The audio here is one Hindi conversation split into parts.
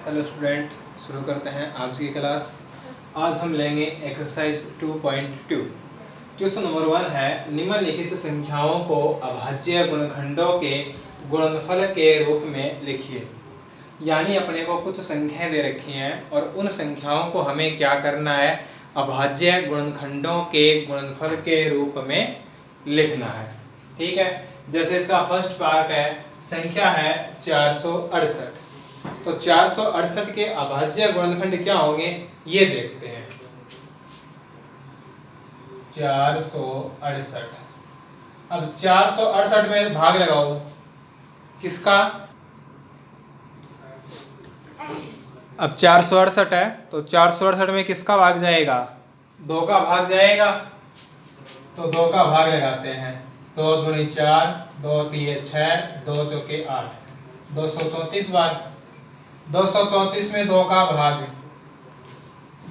हेलो स्टूडेंट, शुरू करते हैं आज की क्लास। आज हम लेंगे एक्सरसाइज 2.2। क्वेश्चन नंबर 1 है, निम्नलिखित संख्याओं को अभाज्य गुणनखंडों के गुणनफल के रूप में लिखिए। यानी अपने को कुछ संख्याएं दे रखी हैं और उन संख्याओं को हमें क्या करना है, अभाज्य गुणनखंडों के गुणनफल के रूप में लिखना है। ठीक है, जैसे इसका फर्स्ट पार्ट है, संख्या है 468। तो 468 के अभाज्य गुणनखंड क्या होंगे ये देखते हैं। 468, अब 468 में भाग लगाओ किसका। अब 468 है तो 468 में किसका भाग जाएगा, 2 का भाग जाएगा। तो 2 का भाग लगाते हैं, 2 दूनी 4, 2 तीन 6, 2 चौके 8, 234 बार। 234 में 2 का भाग,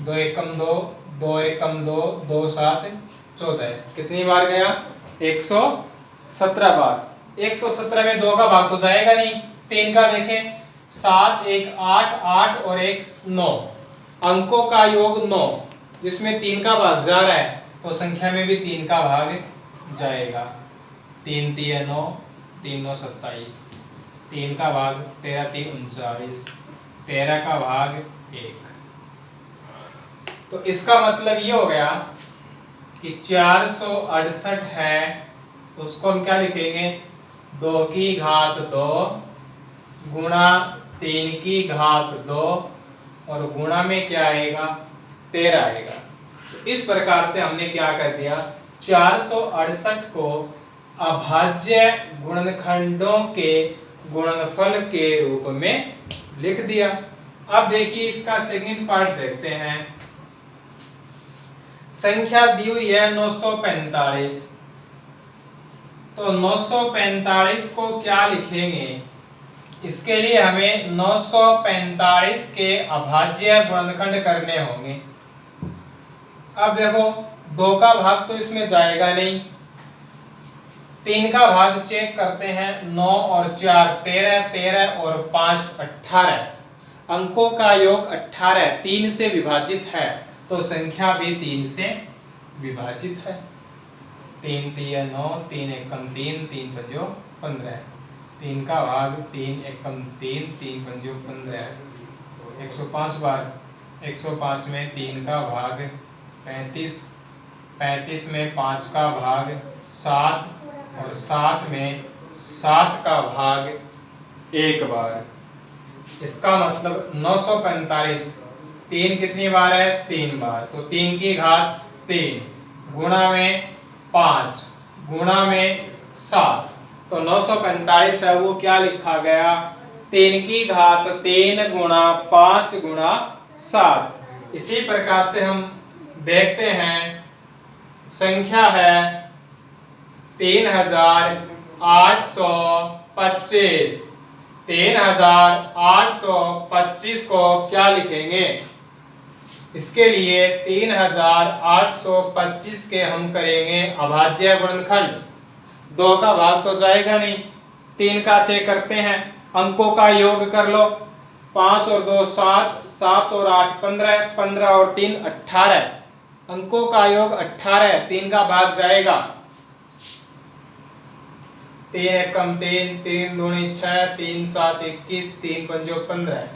2 एकम 2, 2 एकम 2, 2 7 14, कितनी बार गया, 117 बार। 117 में 2 का भाग तो जाएगा नहीं, 3 का देखें, 7 1 8, 8 और 1 9, अंकों का योग 9, जिसमें 3 का भाग जा रहा है तो संख्या में भी 3 का भाग जाएगा। 3 3 9, 3 9 27, 3 का भाग 13 3 39, 13 का भाग 1। तो इसका मतलब ये हो गया कि 468 है, उसको हम क्या लिखेंगे, 2 की घात 2 गुणा 3 की घात 2 और गुणा में क्या आएगा, 13 आएगा। तो इस प्रकार से हमने क्या कर दिया, 468 को अभाज्य गुणनखंडों के गुणनफल के रूप में लिख दिया। अब देखिए इसका सेकंड पार्ट देखते हैं। संख्या दी हुई है 945, तो 945 को क्या लिखेंगे, इसके लिए हमें 945 के अभाज्य गुणनखंड करने होंगे। अब देखो 2 का भाग तो इसमें जाएगा नहीं, 3 का भाग चेक करते हैं, 9 और 4 13, 13 और 5 18, अंकों का योग 18 3 से विभाजित है तो संख्या भी 3 से विभाजित है। 3 3 9, 3 एकम 3, 3 पंजो 15, 3 का भाग 3 एकम 3, 3 पंजो 15, 105 बार। 105 में 3 का भाग 35, 35 में 5 का भाग 7 और 7 में 7 का भाग 1 बार। इसका मतलब 945 3 कितनी बार है, 3 बार, तो 3 की घात 3 गुणा में 5 गुणा में 7, तो 945 है वो क्या लिखा गया, 3 की घात 3 गुणा 5 गुणा 7। इसी प्रकार से हम देखते हैं, संख्या है 3825, 3825 को क्या लिखेंगे, इसके लिए 3825 के हम करेंगे अभाज्य गुणनखंड। 2 का भाग तो जाएगा नहीं, 3 का चेक करते हैं, अंकों का योग कर लो, 5 और 2 7, 7 और 8 15, 15 और 3 18, अंकों का योग 18, 3 का भाग जाएगा, 3 एकम 3, 3 दूनी 6, 3 7 21, 3 पंजो 15,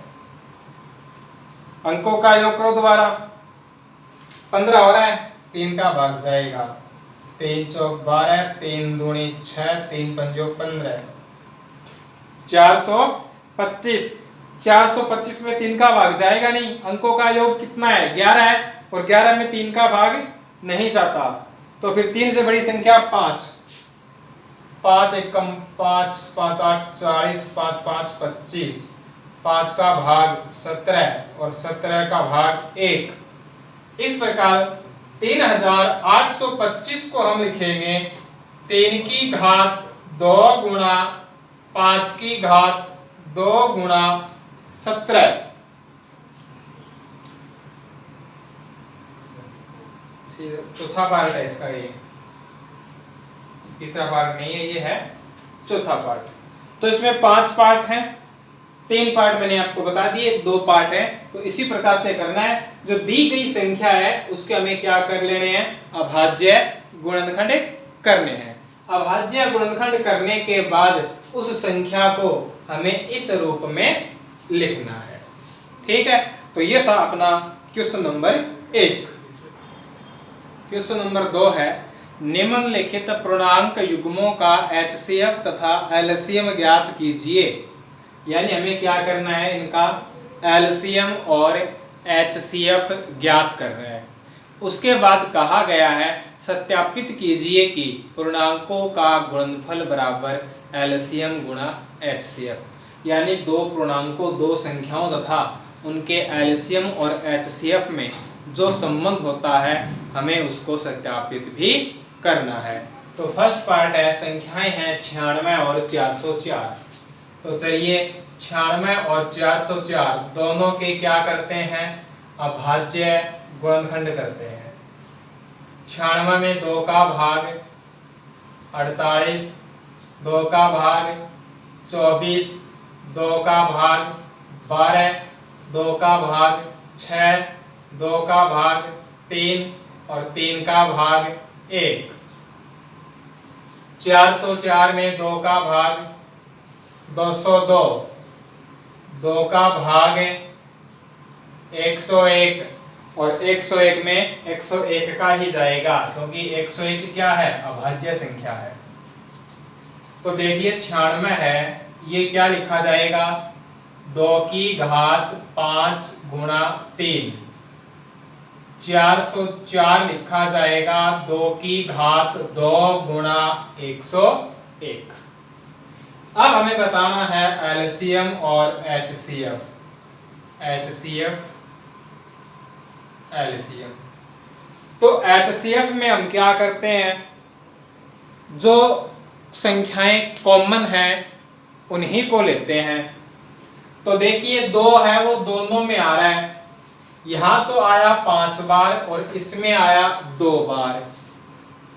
अंकों का योग करो दोबारा, 15 हो रहा है, 3 का भाग जाएगा, 3 चौक 12, 3 दूनी 6, 3 पंजो 15, 425। 425 में 3 का भाग जाएगा नहीं, अंकों का योग कितना है, 11 है, और 11 में 3 का भाग नहीं जाता, तो फिर 3 से बड़ी संख्या 5, 5 एकम 5, 5 8 40, 5 5 25, 5 का भाग 17 और 17 का भाग 1। इस प्रकार 3825 को हम लिखेंगे 3 की घात 2 गुणा 5 की घात 2 गुणा 17। चौथा पार्ट है इसका, ये तीसरा पार्ट नहीं है, ये है चौथा पार्ट। तो इसमें 5 पार्ट हैं, 3 पार्ट मैंने आपको बता दिए, 2 पार्ट है। तो इसी प्रकार से करना है, जो दी गई संख्या है उसके हमें क्या कर लेने हैं, अभाज्य गुणनखंड करने हैं। अभाज्य गुणनखंड करने के बाद उस संख्या को हमें इस रूप में लिखना है। ठीक है, तो ये था अपना क्वेश्चन नंबर 1। क्वेश्चन नंबर 2 है, निम्नलिखित पूर्णांक युग्मों का एचसीएफ तथा एलसीएम ज्ञात कीजिए। यानी हमें क्या करना है, इनका एलसीएम और एचसीएफ ज्ञात करना है। उसके बाद कहा गया है सत्यापित कीजिए कि पूर्णांकों का गुणनफल बराबर एलसीएम गुणा एचसीएफ। यानी दो पूर्णांकों, दो संख्याओं तथा उनके एलसीएम और एचसीएफ में जो संबंध होता है हमें उसको सत्यापित भी करना है। तो फर्स्ट पार्ट है, संख्याएं हैं 96 और 404। तो चलिए 96 और 404 दोनों के क्या करते हैं, अभाज्य गुणनखंड करते हैं। 96 में 2 का भाग 48, 2 का भाग 24, 2 का भाग 12, 2 का भाग 6, 2 का भाग 3 और 3 का भाग 1। 404 में 2 का भाग 202, 2 का भाग 101 और 101 में 101 का ही जाएगा क्योंकि 101 क्या है, अभाज्य संख्या है। तो देखिए 96 है, ये क्या लिखा जाएगा, 2 की घात 5 गुणा 3। 404 लिखा जाएगा 2 की घात 2 गुणा 101। अब हमें बताना है एलसीएम और एचसीएफ। HCF, LCM. तो एचसीएफ में हम क्या करते हैं, जो संख्याएं कॉमन हैं उन्हीं को लेते हैं। तो देखिए 2 है वो दोनों में आ रहा है, यहां तो आया 5 बार और इसमें आया 2 बार।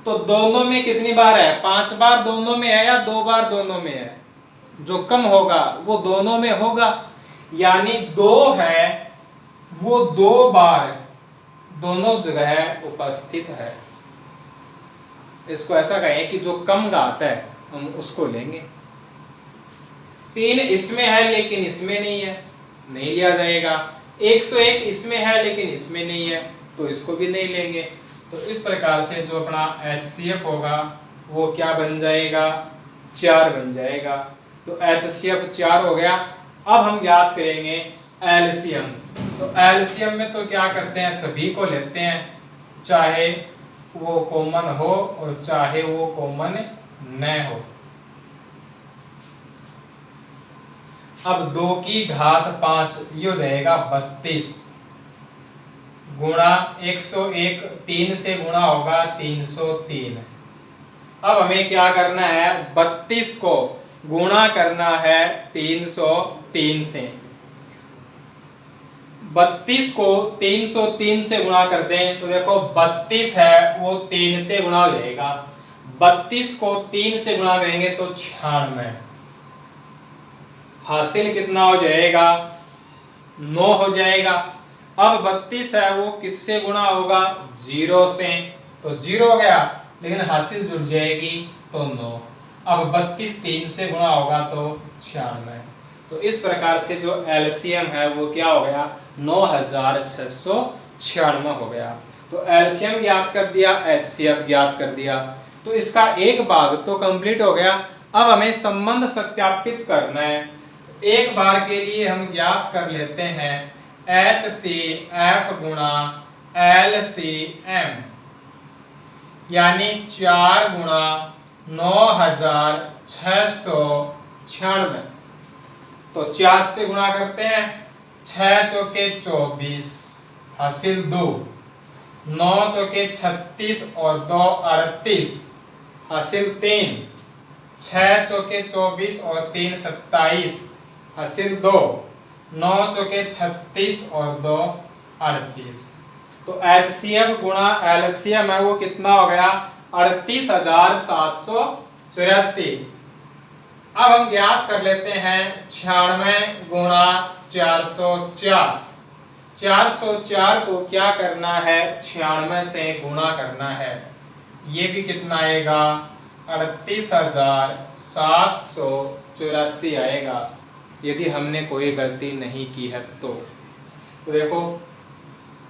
तो दोनों में कितनी बार है, 5 बार दोनों में है या 2 बार दोनों में है, जो कम होगा वो दोनों में होगा। यानी 2 है वो 2 बार दोनों जगह उपस्थित है। इसको ऐसा कहें कि जो कम घात है हम उसको लेंगे। 3 इसमें है लेकिन इसमें नहीं है, नहीं लिया जाएगा। 101 इसमें है लेकिन इसमें नहीं है, तो इसको भी नहीं लेंगे। तो इस प्रकार से जो अपना एचसीएफ होगा वो क्या बन जाएगा, 4 बन जाएगा। तो एचसीएफ 4 हो गया। अब हम ज्ञात करेंगे एलसीएम। तो एलसीएम में तो क्या करते हैं, सभी को लेते हैं, चाहे वो कॉमन हो और चाहे वो कॉमन न हो। अब 2 की घात 5 ये हो जाएगा 32 गुणा 101, 3 से गुणा होगा 303। अब हमें क्या करना है, 32 को गुणा करना है 303 से। 32 को 303 से गुणा कर दें तो देखो 32 है वो 3 से गुणा हो जाएगा। 32 को 3 से गुणा करेंगे तो 96। हासिल कितना हो जाएगा, 9 हो जाएगा। अब 32 है वो किससे गुणा होगा, 0 से, तो 0 हो गया, लेकिन हासिल जुड़ जाएगी तो 9। अब 32 3 से गुणा होगा तो 96। तो इस प्रकार से जो एलसीएम है वो क्या हो गया, 9696 हो गया। तो एलसीएम ज्ञात कर दिया, एचसीएफ ज्ञात कर दिया, तो इसका एक भाग तो कंप्लीट हो गया। अब हमें संबंध सत्यापित करना है। एक बार के लिए हम ज्ञात कर लेते हैं एचसीएफ गुणा एलसीएम, यानी 4 गुणा 9696। तो 4 से गुणा करते हैं, 6 चौके 24, हासिल 2, 9 चौके 36 और 2 38, हासिल 3, 6 चौके 24 और 3 27, हासिल 2, 9 चौके 36 और 2 38। तो एचसीएफ गुणा एलसीएम है वो कितना हो गया, 38,784। अब हम ज्ञात कर लेते हैं 96 गुणा 404। 404 को क्या करना है, 96 से गुणा करना है। ये भी कितना आएगा, 38,784 आएगा, यदि हमने कोई गलती नहीं की है तो देखो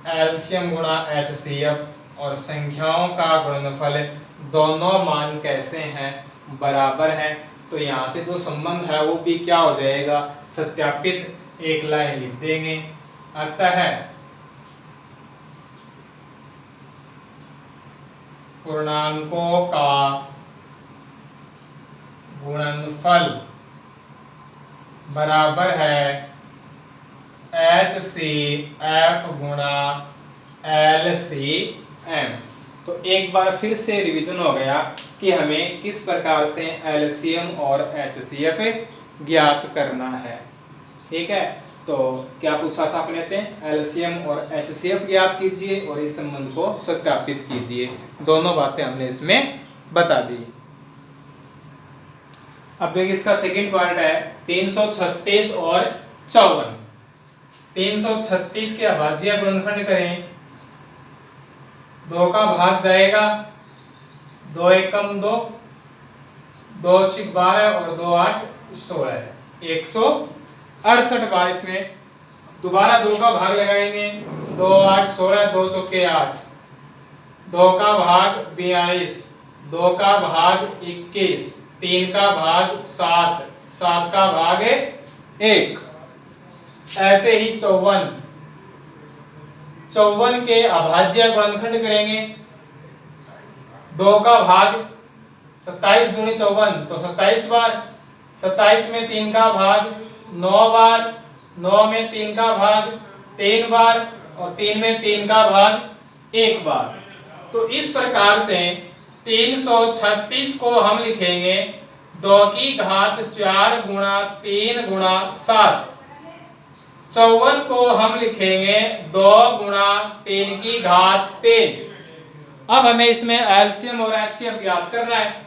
एलसीएम गुणा एचसीएफ और संख्याओं का गुणनफल दोनों मान कैसे हैं, बराबर हैं। तो यहाँ से जो संबंध है वो भी क्या हो जाएगा, सत्यापित, एक लाइन लिख देंगे। अतः पूर्णांकों का गुणनफल बराबर है HCF गुणा LCM। तो एक बार फिर से रिवीजन हो गया कि हमें किस प्रकार से LCM और HCF ज्ञात करना है। ठीक है, तो क्या पूछा था अपने से, LCM और HCF ज्ञात कीजिए और इस संबंध को सत्यापित कीजिए। दोनों बातें हमने इसमें बता दी। अब देखिए इसका सेकंड पार्ट है 336 और 54। 336 के अभाज्य गुणनखंड करें, 2 का भाग जाएगा, 2 एकम 2, 2 छिक 12 और 2 8 16, 168 बार। इसमें दोबारा 2 का भाग लगाएंगे, 2 8 16, 2 चौके 8, 2 का भाग 42, 2 का भाग 21, 3 का भाग 7, 7 का भाग 1, ऐसे ही 54 के अभाज्य गुणनखंड करेंगे, 2 का भाग 27 दूनी 54 तो 27 बार, 27 में 3 का भाग 9 बार, 9 में 3 का भाग 3 बार और 3 में 3 का भाग 1 बार। तो इस प्रकार से 336 को हम लिखेंगे 2 की घात 4 गुणा 3 गुणा 7। 54 को हम लिखेंगे 2 गुणा 3 की घात 3। अब हमें इसमें एलसीएम और एचसीएफ ज्ञात करना है।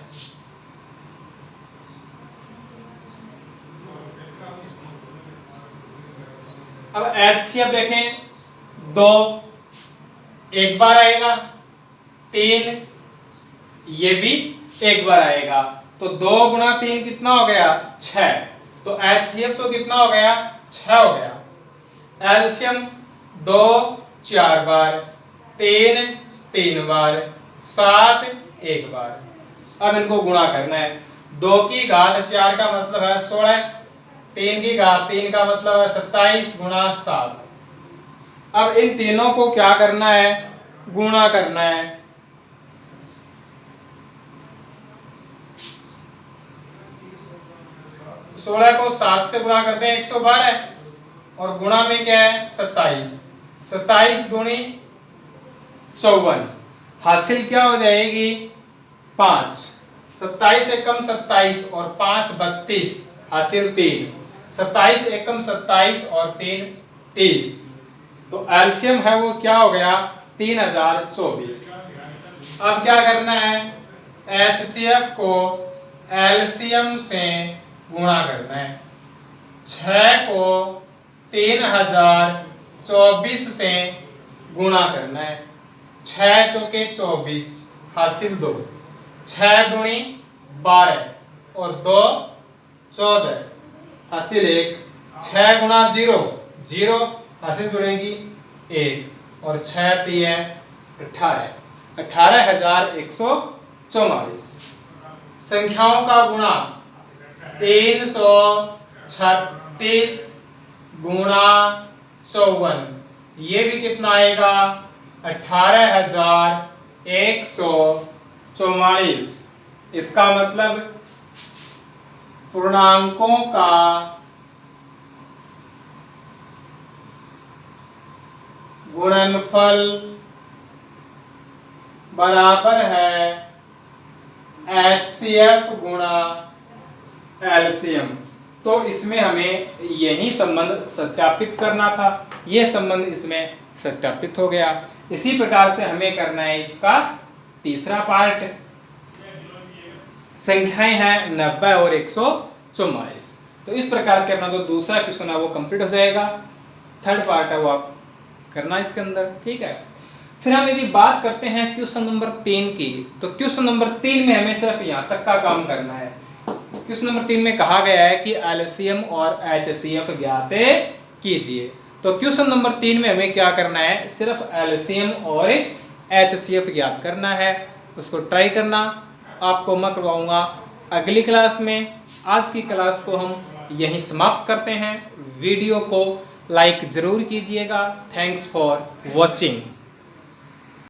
अब एचसीएफ देखें, 2 एक बार आएगा, 3 ये भी एक बार आएगा, तो 2 गुणा 3 कितना हो गया, 6। तो एचसीएफ तो कितना हो गया, 6 हो गया। एलसीएम 2 4 बार, 3 3 बार, 7 1 बार। अब इनको गुणा करना है। 2 की घात 4 का मतलब है 16, 3 की घात 3 का मतलब है 27 गुणा 7। अब इन तीनों को क्या करना है, गुणा करना है। सोलह को 7 से गुणा करते हैं 112 और गुणा में क्या है 27, 27 गुणी 54, हासिल क्या हो जाएगी 5, 27 एकम 27 और 5 32, हासिल 3, 27 एकम 27 और 3 30। तो एलसीएम है वो क्या हो गया 3024। अब क्या करना है, एचसीएफ को एलसीएम से गुणा करना है। 6 को 3024 से गुणा करना है। 6 चौके 24, हासिल 2, 6 दूनी 12 और 2 14, हासिल 1, 6 गुणा 0 0, हासिल जुड़ेगी 1 और 6 3 18, 18,144। संख्याओं का गुणा 336 गुणा 54, ये भी कितना आएगा 18,144। इसका मतलब पूर्णांकों का गुणनफल बराबर है HCF गुणा LCM। तो इसमें हमें यही संबंध सत्यापित करना था, यह संबंध इसमें सत्यापित हो गया। इसी प्रकार से हमें करना है इसका तीसरा पार्ट। संख्याएं हैं 90 और 44। तो इस प्रकार से अपना जो दूसरा क्वेश्चन है वो कंप्लीट हो जाएगा। थर्ड पार्ट है वो आप करना इसके अंदर, ठीक है। फिर हम यदि बात करते हैं क्वेश्चन नंबर 3 की, तो क्वेश्चन नंबर 3 में हमें सिर्फ यहाँ तक का काम करना है। क्वेश्चन नंबर 3 में कहा गया है कि एलसीएम और एचसीएफ ज्ञात कीजिए। तो क्वेश्चन नंबर 3 में हमें क्या करना है, सिर्फ एलसीएम और एचसीएफ ज्ञात करना है। उसको ट्राई करना, आपको मैं करवाऊंगा अगली क्लास में। आज की क्लास को हम यहीं समाप्त करते हैं। वीडियो को लाइक जरूर कीजिएगा। Thanks for watching.